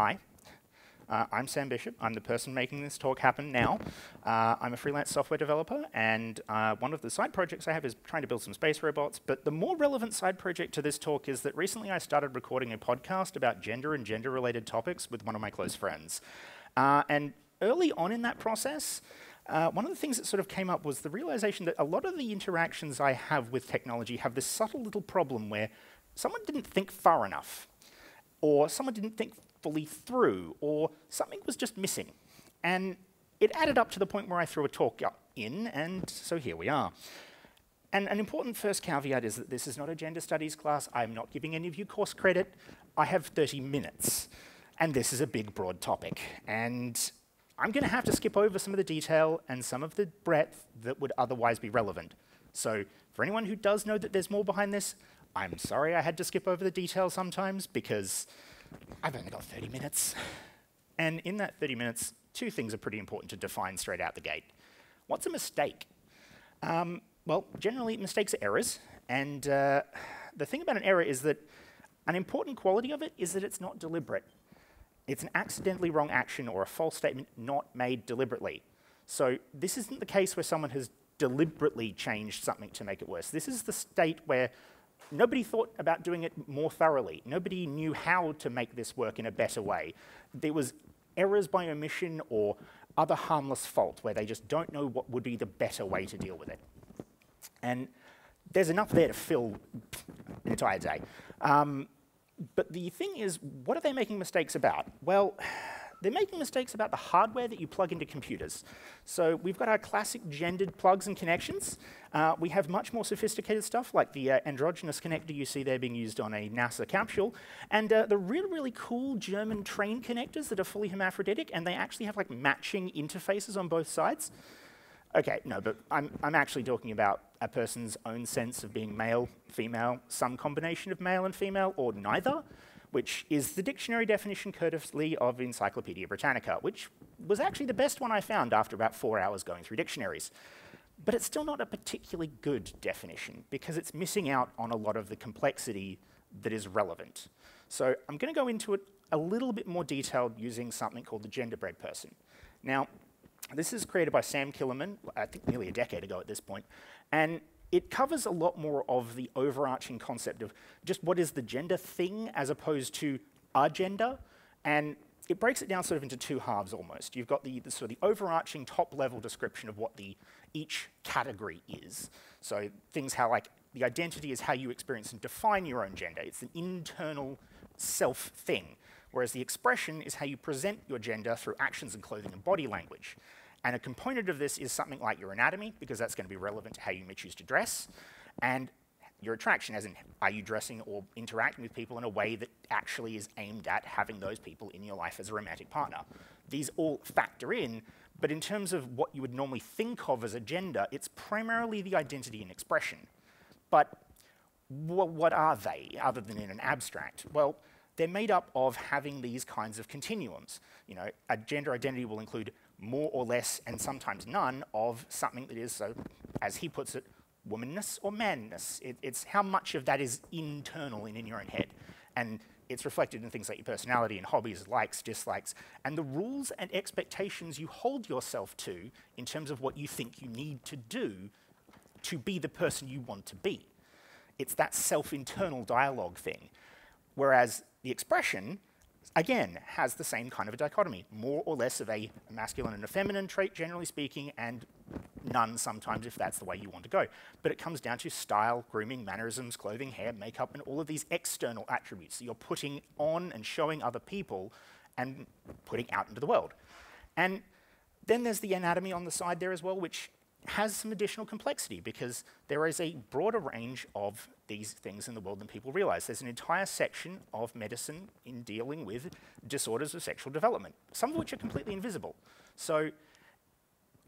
Hi, I'm Sam Bishop. I'm the person making this talk happen now. I'm a freelance software developer, and one of the side projects I have is trying to build some space robots. But the more relevant side project to this talk is that recently I started recording a podcast about gender and gender-related topics with one of my close friends. And early on in that process, one of the things that sort of came up was the realization that a lot of the interactions I have with technology have this subtle little problem where someone didn't think far enough, or someone didn't think fully through, or something was just missing. And it added up to the point where I threw a talk in, and so here we are. And an important first caveat is that this is not a gender studies class. I'm not giving any of you course credit. I have 30 minutes, and this is a big, broad topic. And I'm going to have to skip over some of the detail and some of the breadth that would otherwise be relevant. So for anyone who does know that there's more behind this, I'm sorry I had to skip over the detail sometimes, because I've only got 30 minutes. And in that 30 minutes, two things are pretty important to define straight out the gate. What's a mistake? Well, generally, mistakes are errors. And the thing about an error is that an important quality of it is that it's not deliberate. It's an accidentally wrong action or a false statement not made deliberately. So this isn't the case where someone has deliberately changed something to make it worse. This is the state where nobody thought about doing it more thoroughly. Nobody knew how to make this work in a better way. There was errors by omission or other harmless fault where they just don't know what would be the better way to deal with it. And there's enough there to fill an entire day. But the thing is, what are they making mistakes about? Well, they're making mistakes about the hardware that you plug into computers. So we've got our classic gendered plugs and connections. We have much more sophisticated stuff like the androgynous connector you see there being used on a NASA capsule, and the really, really cool German train connectors that are fully hermaphroditic, and they actually have like matching interfaces on both sides. Okay, no, but I'm actually talking about a person's own sense of being male, female, some combination of male and female, or neither, which is the dictionary definition courtesy of Encyclopedia Britannica, which was actually the best one I found after about 4 hours going through dictionaries. But it's still not a particularly good definition, because it's missing out on a lot of the complexity that is relevant. So I'm going to go into it a little bit more detailed using something called the Genderbread Person. Now, this is created by Sam Killerman, I think nearly a decade ago at this point, and it covers a lot more of the overarching concept of just what is the gender thing as opposed to a gender, and it breaks it down sort of into two halves almost. You've got the sort of the overarching top-level description of what each category is. So things how like the identity is how you experience and define your own gender. It's an internal self thing, whereas the expression is how you present your gender through actions and clothing and body language. And a component of this is something like your anatomy, because that's going to be relevant to how you may choose to dress, and your attraction, as in, are you dressing or interacting with people in a way that actually is aimed at having those people in your life as a romantic partner? These all factor in, but in terms of what you would normally think of as a gender, it's primarily the identity and expression. But what are they, other than in an abstract? Well, they're made up of having these kinds of continuums. You know, a gender identity will include more or less, and sometimes none, of something that is, so, as he puts it, womanness or manness. It's how much of that is internal and in your own head. And it's reflected in things like your personality and hobbies, likes, dislikes, and the rules and expectations you hold yourself to in terms of what you think you need to do to be the person you want to be. It's that self-internal dialogue thing. Whereas the expression, again, has the same kind of a dichotomy, more or less of a masculine and a feminine trait, generally speaking, and none sometimes if that's the way you want to go. But it comes down to style, grooming, mannerisms, clothing, hair, makeup, and all of these external attributes that you're putting on and showing other people and putting out into the world. And then there's the anatomy on the side there as well, which has some additional complexity, because there is a broader range of these things in the world than people realize. There's an entire section of medicine in dealing with disorders of sexual development, some of which are completely invisible. So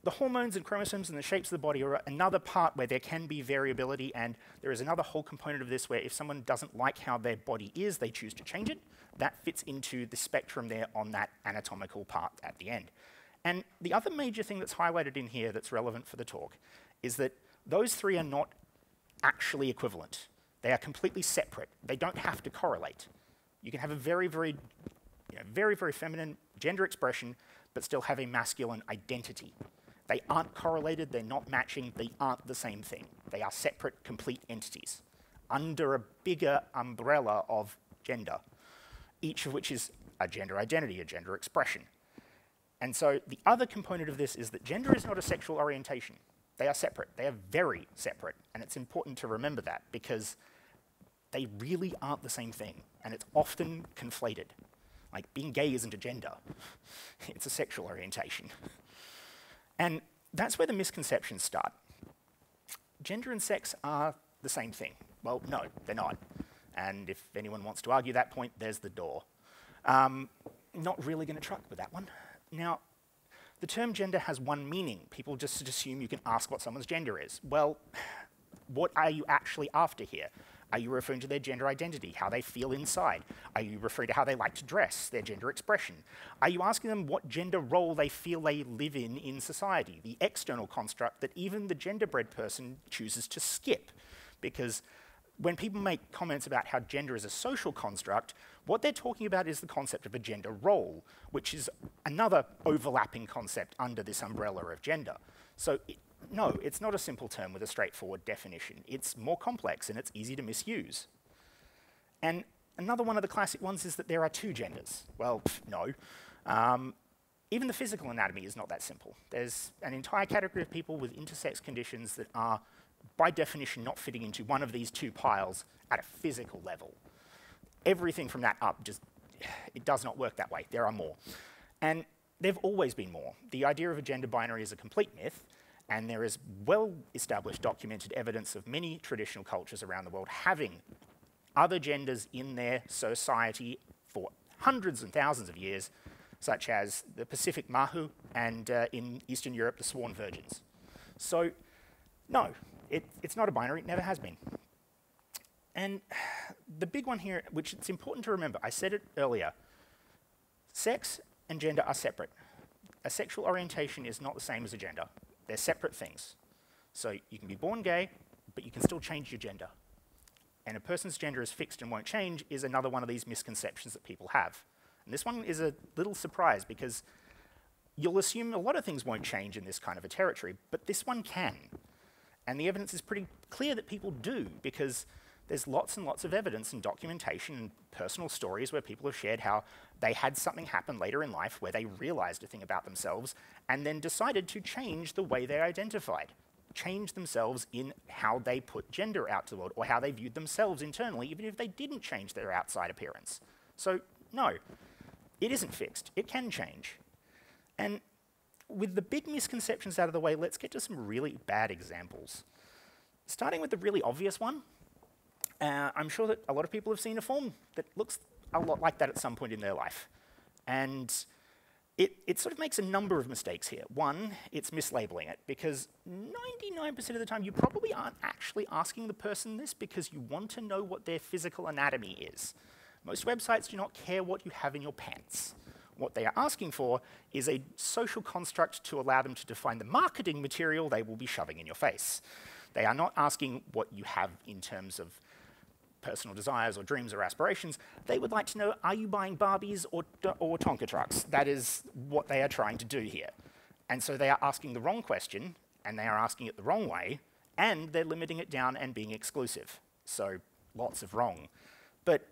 the hormones and chromosomes and the shapes of the body are another part where there can be variability, and there is another whole component of this where if someone doesn't like how their body is, they choose to change it. That fits into the spectrum there on that anatomical part at the end. And the other major thing that's highlighted in here that's relevant for the talk is that those three are not actually equivalent. They are completely separate. They don't have to correlate. You can have a very, very very, very feminine gender expression, but still have a masculine identity. They aren't correlated, they're not matching, they aren't the same thing. They are separate, complete entities under a bigger umbrella of gender, each of which is a gender identity, a gender expression. And so the other component of this is that gender is not a sexual orientation. They are separate. They are very separate. And it's important to remember that because they really aren't the same thing. And it's often conflated. Like, being gay isn't a gender. It's a sexual orientation. And that's where the misconceptions start. Gender and sex are the same thing. Well, no, they're not. And if anyone wants to argue that point, there's the door. Not really going to truck with that one. Now, the term gender has one meaning. People just assume you can ask what someone's gender is. Well, what are you actually after here? Are you referring to their gender identity, how they feel inside? Are you referring to how they like to dress, their gender expression? Are you asking them what gender role they feel they live in society, the external construct that even the genderbread person chooses to skip? Because when people make comments about how gender is a social construct, what they're talking about is the concept of a gender role, which is another overlapping concept under this umbrella of gender. So no, it's not a simple term with a straightforward definition. It's more complex and it's easy to misuse. And another one of the classic ones is that there are two genders. Well, no. Even the physical anatomy is not that simple. There's an entire category of people with intersex conditions that are, by definition, not fitting into one of these two piles at a physical level. Everything from that up just, it does not work that way. There are more. And there've always been more. The idea of a gender binary is a complete myth, and there is well-established documented evidence of many traditional cultures around the world having other genders in their society for hundreds and thousands of years, such as the Pacific Mahu and in Eastern Europe, the Sworn Virgins. So, no, it's not a binary, it never has been. And the big one here, which it's important to remember, I said it earlier, sex and gender are separate. A sexual orientation is not the same as a gender. They're separate things. So you can be born gay, but you can still change your gender. And a person's gender is fixed and won't change is another one of these misconceptions that people have. And this one is a little surprise because you'll assume a lot of things won't change in this kind of a territory, but this one can. And the evidence is pretty clear that people do, because there's lots and lots of evidence and documentation and personal stories where people have shared how they had something happen later in life where they realized a thing about themselves and then decided to change the way they identified, change themselves in how they put gender out to the world or how they viewed themselves internally, even if they didn't change their outside appearance. So, no, it isn't fixed. It can change. And with the big misconceptions out of the way, let's get to some really bad examples. Starting with the really obvious one, I'm sure that a lot of people have seen a form that looks a lot like that at some point in their life. And it sort of makes a number of mistakes here. One, it's mislabeling it, because 99% of the time you probably aren't actually asking the person this because you want to know what their physical anatomy is. Most websites do not care what you have in your pants. What they are asking for is a social construct to allow them to define the marketing material they will be shoving in your face. They are not asking what you have in terms of personal desires or dreams or aspirations. They would like to know, are you buying Barbies or Tonka trucks? That is what they are trying to do here. And so they are asking the wrong question, and they are asking it the wrong way, and they're limiting it down and being exclusive. So lots of wrong. But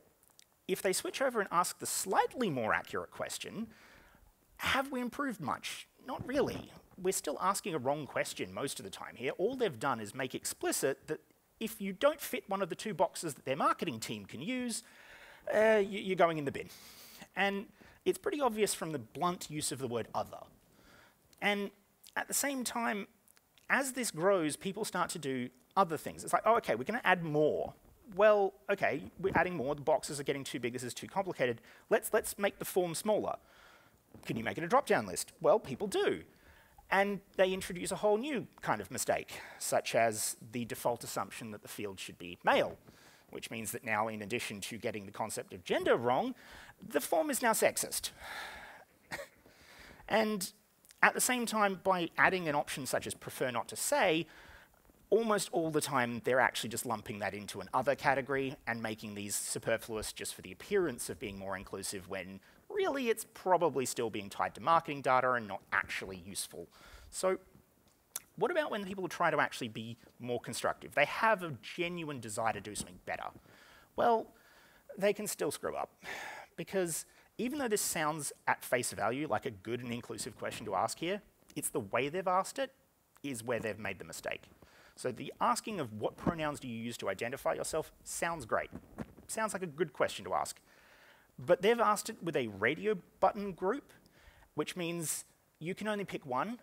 if they switch over and ask the slightly more accurate question, have we improved much? Not really. We're still asking a wrong question most of the time here. All they've done is make explicit that if you don't fit one of the two boxes that their marketing team can use, you're going in the bin. And it's pretty obvious from the blunt use of the word other. And at the same time, as this grows, people start to do other things. It's like, oh, okay, we're going to add more. Well, okay, we're adding more. The boxes are getting too big. This is too complicated. Let's make the form smaller. Can you make it a drop-down list? Well, people do. And they introduce a whole new kind of mistake, such as the default assumption that the field should be male, which means that now, in addition to getting the concept of gender wrong, the form is now sexist. And at the same time, by adding an option such as prefer not to say, almost all the time they're actually just lumping that into an other category and making these superfluous just for the appearance of being more inclusive when really it's probably still being tied to marketing data and not actually useful. So what about when people try to actually be more constructive? They have a genuine desire to do something better. Well, they can still screw up, because even though this sounds at face value like a good and inclusive question to ask here, it's the way they've asked it is where they've made the mistake. So the asking of what pronouns do you use to identify yourself sounds great. Sounds like a good question to ask. But they've asked it with a radio button group, which means you can only pick one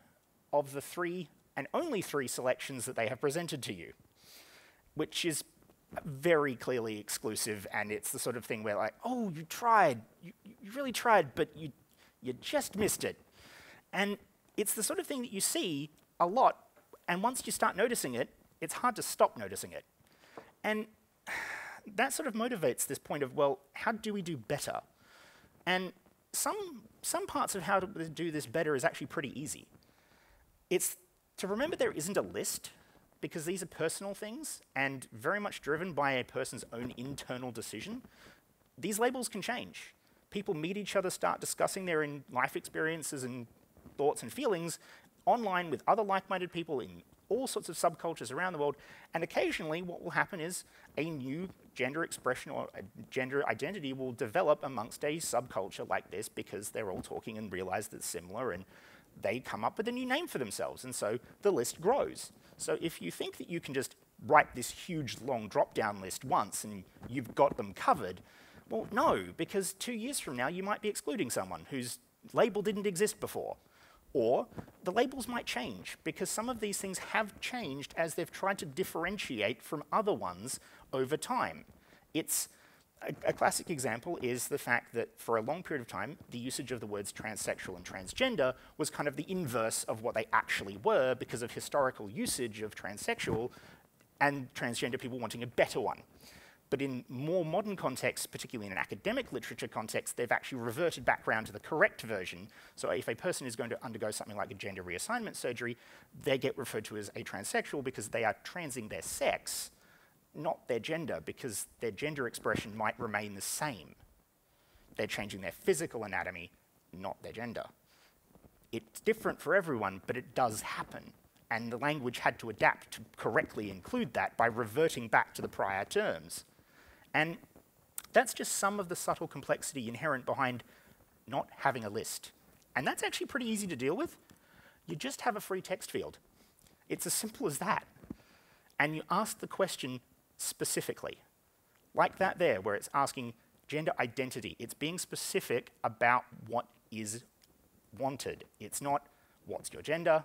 of the 3 and only 3 selections that they have presented to you, which is very clearly exclusive, and it's the sort of thing where like, oh, you tried, you really tried, but you just missed it. And it's the sort of thing that you see a lot, and once you start noticing it, it's hard to stop noticing it. And that sort of motivates this point of, well, how do we do better? And some parts of how to do this better is actually pretty easy. It's to remember there isn't a list, because these are personal things and very much driven by a person's own internal decision. These labels can change. People meet each other, start discussing their life experiences and thoughts and feelings online with other like-minded people in all sorts of subcultures around the world, and occasionally what will happen is a new gender expression or a gender identity will develop amongst a subculture like this, because they're all talking and realize that it's similar, and they come up with a new name for themselves, and so the list grows. So if you think that you can just write this huge long drop-down list once and you've got them covered, well, no, because 2 years from now you might be excluding someone whose label didn't exist before. Or the labels might change, because some of these things have changed as they've tried to differentiate from other ones over time. It's a classic example is the fact that for a long period of time, the usage of the words transsexual and transgender was kind of the inverse of what they actually were, because of historical usage of transsexual and transgender people wanting a better one. But in more modern contexts, particularly in an academic literature context, they've actually reverted back around to the correct version. So if a person is going to undergo something like a gender reassignment surgery, they get referred to as a transsexual because they are transing their sex, not their gender, because their gender expression might remain the same. They're changing their physical anatomy, not their gender. It's different for everyone, but it does happen. And the language had to adapt to correctly include that by reverting back to the prior terms. And that's just some of the subtle complexity inherent behind not having a list. And that's actually pretty easy to deal with. You just have a free text field. It's as simple as that. And you ask the question specifically. Like that there, where it's asking gender identity. It's being specific about what is wanted. It's not, what's your gender?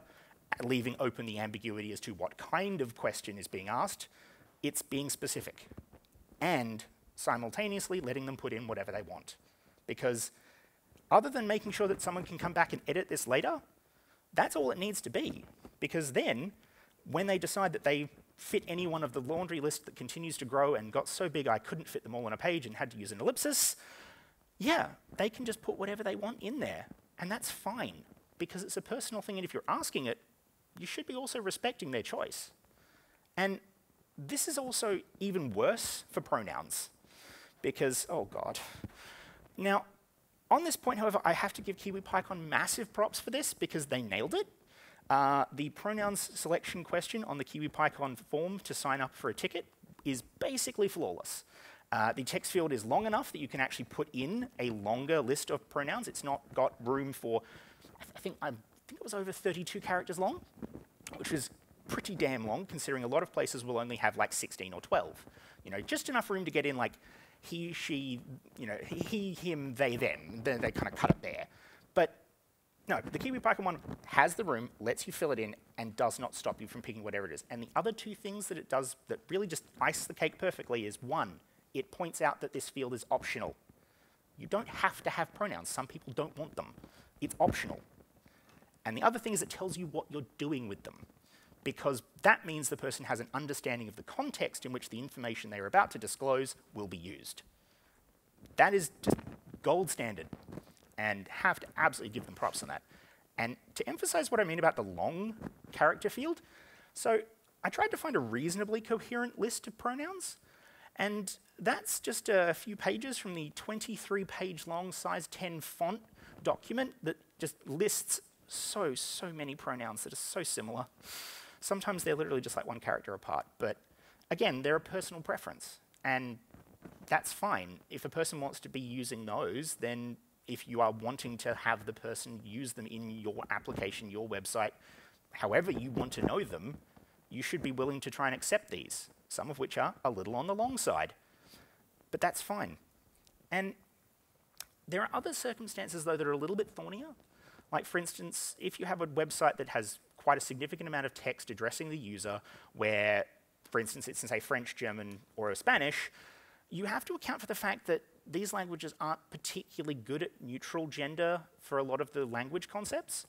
Leaving open the ambiguity as to what kind of question is being asked. It's being specific. And simultaneously letting them put in whatever they want. Because other than making sure that someone can come back and edit this later, that's all it needs to be. Because then, when they decide that they fit any one of the laundry list that continues to grow and got so big I couldn't fit them all on a page and had to use an ellipsis, yeah, they can just put whatever they want in there. And that's fine, because it's a personal thing, and if you're asking it, you should be also respecting their choice. And this is also even worse for pronouns, because, oh God. Now, on this point, however, I have to give KiwiPyCon massive props for this, because they nailed it. The pronouns selection question on the KiwiPyCon form to sign up for a ticket is basically flawless. The text field is long enough that you can actually put in a longer list of pronouns. It's not got room for, I think it was over 32 characters long, which is pretty damn long, considering a lot of places will only have like 16 or 12. You know, just enough room to get in like he, she, you know, he, him, they, them. Then they kind of cut it there. But no, the KiwiPyCon one has the room, lets you fill it in, and does not stop you from picking whatever it is. And the other two things that it does that really just ice the cake perfectly is, one, it points out that this field is optional. You don't have to have pronouns. Some people don't want them. It's optional. And the other thing is it tells you what you're doing with them, because that means the person has an understanding of the context in which the information they're about to disclose will be used. That is just gold standard, and have to absolutely give them props on that. And to emphasize what I mean about the long character field, so I tried to find a reasonably coherent list of pronouns, And that's just a few pages from the 23-page long size 10 font document that just lists so many pronouns that are so similar. Sometimes they're literally just like one character apart, but again, they're a personal preference, and that's fine. If a person wants to be using those, then if you are wanting to have the person use them in your application, your website, however you want to know them, you should be willing to try and accept these, some of which are a little on the long side. But that's fine. And there are other circumstances, though, that are a little bit thornier. Like, for instance, if you have a website that has quite a significant amount of text addressing the user, where, for instance, it's in, say, French, German, or Spanish, you have to account for the fact that these languages aren't particularly good at neutral gender for a lot of the language concepts.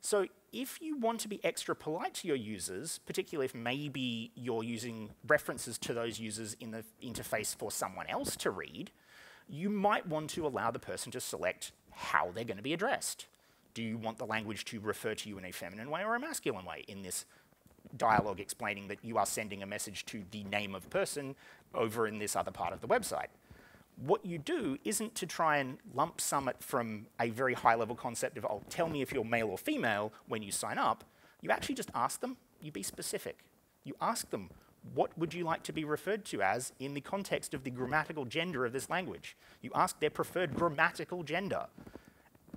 So if you want to be extra polite to your users, particularly if maybe you're using references to those users in the interface for someone else to read, you might want to allow the person to select how they're going to be addressed. Do you want the language to refer to you in a feminine way or a masculine way in this dialogue explaining that you are sending a message to the name of person over in this other part of the website? What you do isn't to try and lump sum it from a very high-level concept of, oh, tell me if you're male or female when you sign up. You actually just ask them, you be specific. You ask them, what would you like to be referred to as in the context of the grammatical gender of this language? You ask their preferred grammatical gender.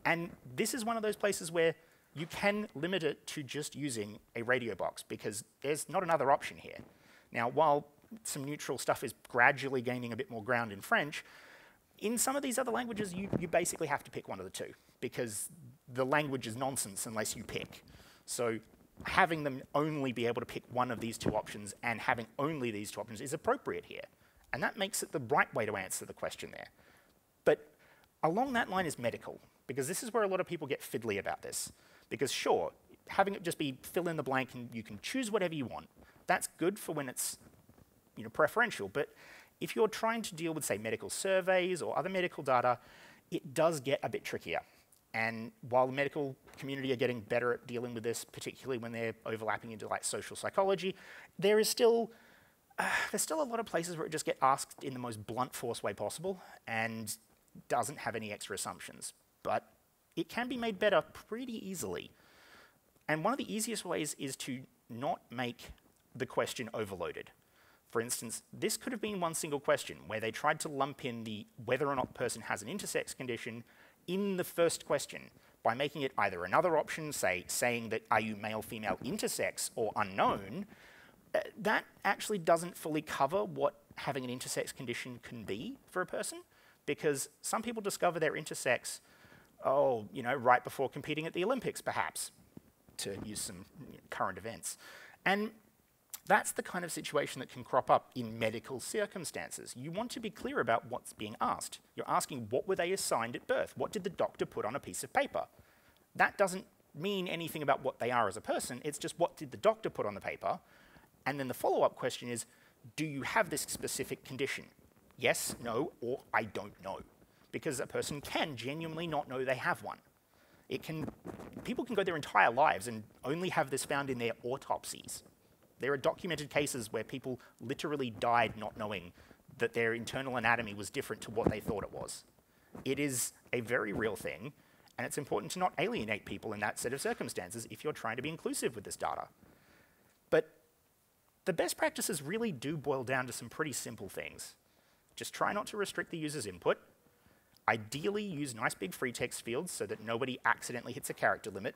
And this is one of those places where you can limit it to just using a radio box, because there's not another option here. Now, while some neutral stuff is gradually gaining a bit more ground in French, in some of these other languages, you basically have to pick one of the two, because the language is nonsense unless you pick. So having them only be able to pick one of these two options and having only these two options is appropriate here. And that makes it the right way to answer the question there. But along that line is medical, because this is where a lot of people get fiddly about this. Because sure, having it just be fill in the blank and you can choose whatever you want, that's good for when it's preferential. But if you're trying to deal with, say, medical surveys or other medical data, it does get a bit trickier. And while the medical community are getting better at dealing with this, particularly when they're overlapping into like social psychology, there's still a lot of places where it just gets asked in the most blunt force way possible and doesn't have any extra assumptions. But it can be made better pretty easily. And one of the easiest ways is to not make the question overloaded. For instance, this could have been one single question where they tried to lump in the whether or not person has an intersex condition in the first question by making it either another option, say, saying that are you male, female, intersex, or unknown. That actually doesn't fully cover what having an intersex condition can be for a person, because some people discover they're intersex, right before competing at the Olympics, perhaps, to use some current events. And that's the kind of situation that can crop up in medical circumstances. You want to be clear about what's being asked. You're asking, what were they assigned at birth? What did the doctor put on a piece of paper? That doesn't mean anything about what they are as a person. It's just, what did the doctor put on the paper? And then the follow-up question is, do you have this specific condition? Yes, no, or I don't know. Because a person can genuinely not know they have one. People can go their entire lives and only have this found in their autopsies. There are documented cases where people literally died not knowing that their internal anatomy was different to what they thought it was. It is a very real thing, and it's important to not alienate people in that set of circumstances if you're trying to be inclusive with this data. But the best practices really do boil down to some pretty simple things. Just try not to restrict the user's input. Ideally, use nice big free text fields so that nobody accidentally hits a character limit.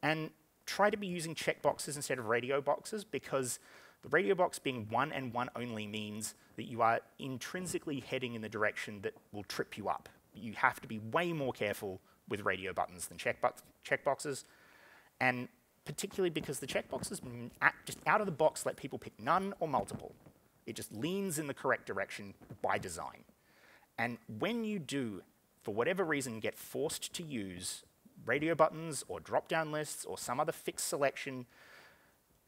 And try to be using checkboxes instead of radio boxes, because the radio box being one and one only means that you are intrinsically heading in the direction that will trip you up. You have to be way more careful with radio buttons than checkboxes, and particularly because the checkboxes just out of the box let people pick none or multiple. It just leans in the correct direction by design. And when you do, for whatever reason, get forced to use radio buttons or drop-down lists or some other fixed selection,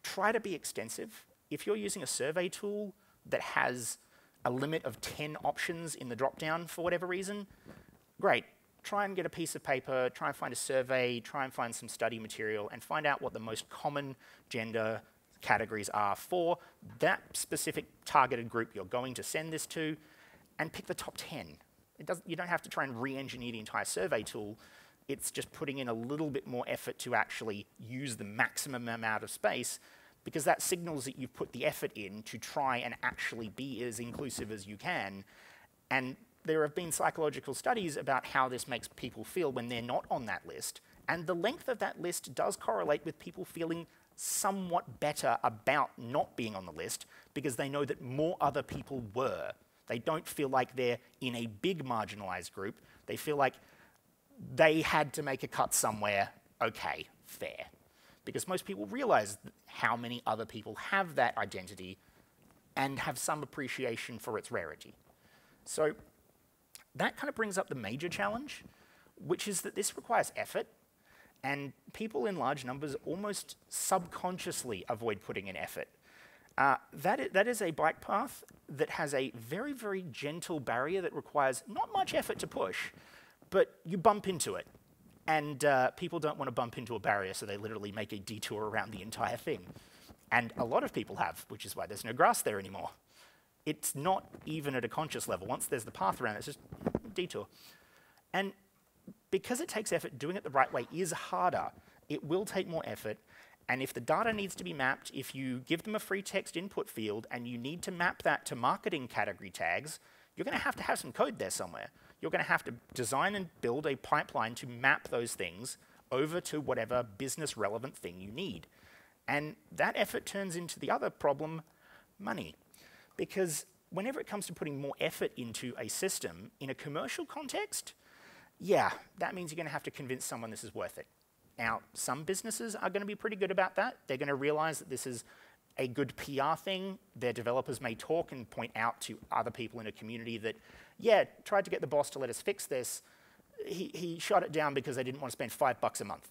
try to be extensive. If you're using a survey tool that has a limit of 10 options in the drop-down for whatever reason, great. Try and get a piece of paper, try and find a survey, try and find some study material, and find out what the most common gender categories are for that specific targeted group you're going to send this to, and pick the top 10. You don't have to try and re-engineer the entire survey tool. It's just putting in a little bit more effort to actually use the maximum amount of space, because that signals that you've put the effort in to try and actually be as inclusive as you can. And there have been psychological studies about how this makes people feel when they're not on that list. And the length of that list does correlate with people feeling somewhat better about not being on the list, because they know that more other people were. They don't feel like they're in a big marginalized group. They feel like they had to make a cut somewhere. Okay, fair. Because most people realize how many other people have that identity and have some appreciation for its rarity. So that kind of brings up the major challenge, which is that this requires effort, and people in large numbers almost subconsciously avoid putting in effort. That is a bike path that has a very, very gentle barrier that requires not much effort to push, but you bump into it. And people don't want to bump into a barrier, so they literally make a detour around the entire thing. And a lot of people have, which is why there's no grass there anymore. It's not even at a conscious level. Once there's the path around, it's just a detour. And because it takes effort, doing it the right way is harder. It will take more effort. And if the data needs to be mapped, if you give them a free text input field and you need to map that to marketing category tags, you're going to have some code there somewhere. You're going to have to design and build a pipeline to map those things over to whatever business relevant thing you need. And that effort turns into the other problem, money. Because whenever it comes to putting more effort into a system in a commercial context, yeah, that means you're going to have to convince someone this is worth it. Now, some businesses are going to be pretty good about that. They're going to realize that this is a good PR thing. Their developers may talk and point out to other people in a community that, yeah, tried to get the boss to let us fix this. He shot it down because they didn't want to spend $5 a month.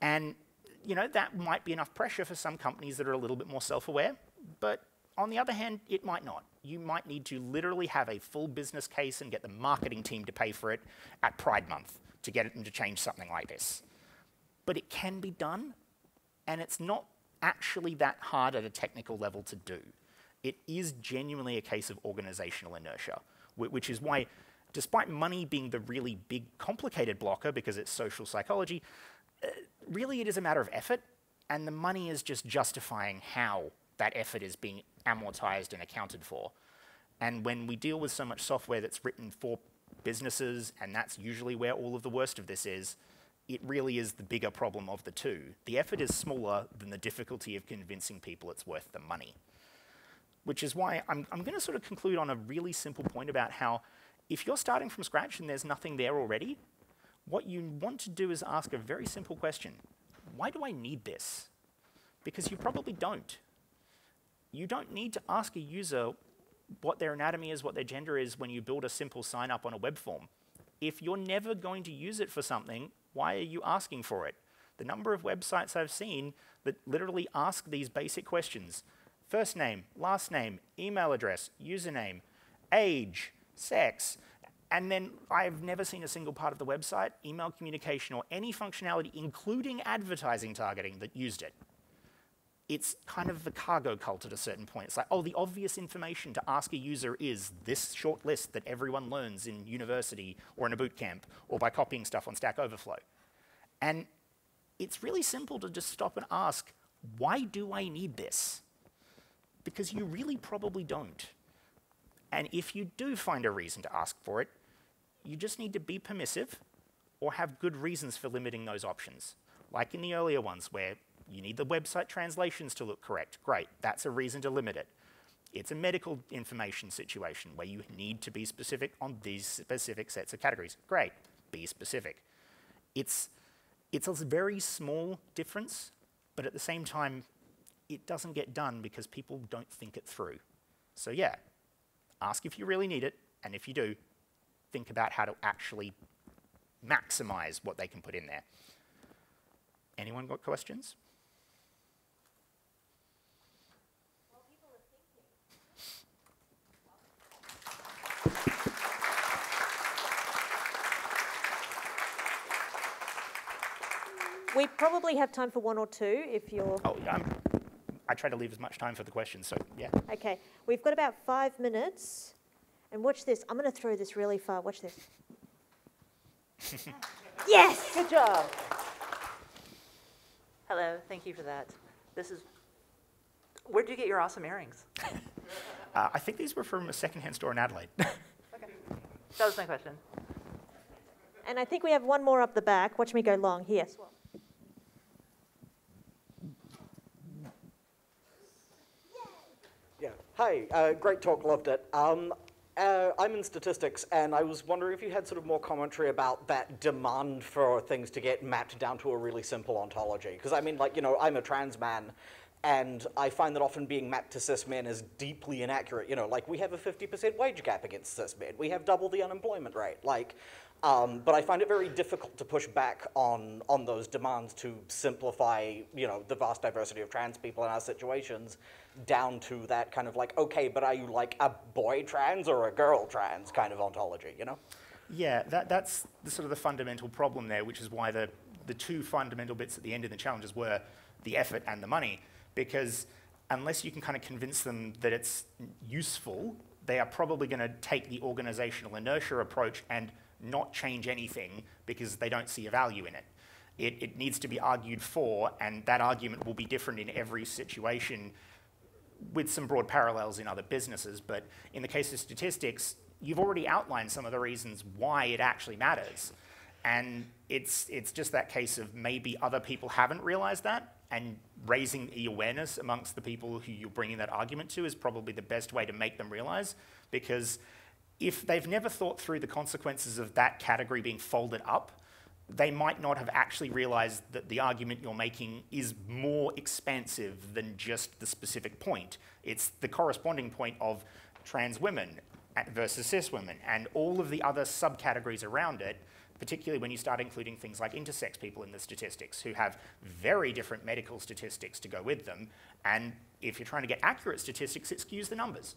And you know, that might be enough pressure for some companies that are a little bit more self-aware, but on the other hand, it might not. You might need to literally have a full business case and get the marketing team to pay for it at Pride Month to get them to change something like this. But it can be done, and it's not actually that hard at a technical level to do. It is genuinely a case of organizational inertia, which is why, despite money being the really big, complicated blocker because it's social psychology, really it is a matter of effort, and the money is just justifying how that effort is being amortized and accounted for. And when we deal with so much software that's written for businesses, and that's usually where all of the worst of this is, it really is the bigger problem of the two. The effort is smaller than the difficulty of convincing people it's worth the money. Which is why I'm going to sort of conclude on a really simple point about how if you're starting from scratch and there's nothing there already, what you want to do is ask a very simple question. Why do I need this? Because you probably don't. You don't need to ask a user what their anatomy is, what their gender is when you build a simple sign-up on a web form. If you're never going to use it for something, why are you asking for it? The number of websites I've seen that literally ask these basic questions: first name, last name, email address, username, age, sex, and then I've never seen a single part of the website, email communication, or any functionality, including advertising targeting, that used it. It's kind of the cargo cult at a certain point. It's like, oh, the obvious information to ask a user is this short list that everyone learns in university or in a boot camp or by copying stuff on Stack Overflow. And it's really simple to just stop and ask, why do I need this? Because you really probably don't. And if you do find a reason to ask for it, you just need to be permissive or have good reasons for limiting those options. Like in the earlier ones where you need the website translations to look correct. Great, that's a reason to limit it. It's a medical information situation where you need to be specific on these specific sets of categories. Great, be specific. It's a very small difference, but at the same time, it doesn't get done because people don't think it through. So yeah, ask if you really need it, and if you do, think about how to actually maximize what they can put in there. Anyone got questions? We probably have time for one or two if you're... Oh, I try to leave as much time for the questions, so yeah. Okay, we've got about 5 minutes. And watch this. I'm going to throw this really far. Watch this. Yes! Good job. Hello, thank you for that. Where'd you get your awesome earrings? I think these were from a secondhand store in Adelaide. Okay, that was my question. And I think we have one more up the back. Watch me go long. Here. Yeah. Hi. Great talk. Loved it. I'm in statistics, and I was wondering if you had sort of more commentary about that demand for things to get mapped down to a really simple ontology. Because I mean, like, you know, I'm a trans man, and I find that often being mapped to cis men is deeply inaccurate. You know, like, we have a 50% wage gap against cis men. We have double the unemployment rate. Like, but I find it very difficult to push back on those demands to simplify, you know, the vast diversity of trans people in our situations down to that kind of like, okay, but are you like a boy trans or a girl trans kind of ontology, you know? Yeah, that's the sort of the fundamental problem there, which is why the two fundamental bits at the end of the challenges were the effort and the money, because unless you can kind of convince them that it's useful, they are probably going to take the organizational inertia approach and not change anything because they don't see a value in it. It needs to be argued for, and that argument will be different in every situation with some broad parallels in other businesses. But in the case of statistics, you've already outlined some of the reasons why it actually matters. And it's just that case of maybe other people haven't realized that, and raising the awareness amongst the people who you're bringing that argument to is probably the best way to make them realize, because if they've never thought through the consequences of that category being folded up, they might not have actually realized that the argument you're making is more expansive than just the specific point. It's the corresponding point of trans women versus cis women, and all of the other subcategories around it, particularly when you start including things like intersex people in the statistics, who have very different medical statistics to go with them. And if you're trying to get accurate statistics, it skews the numbers.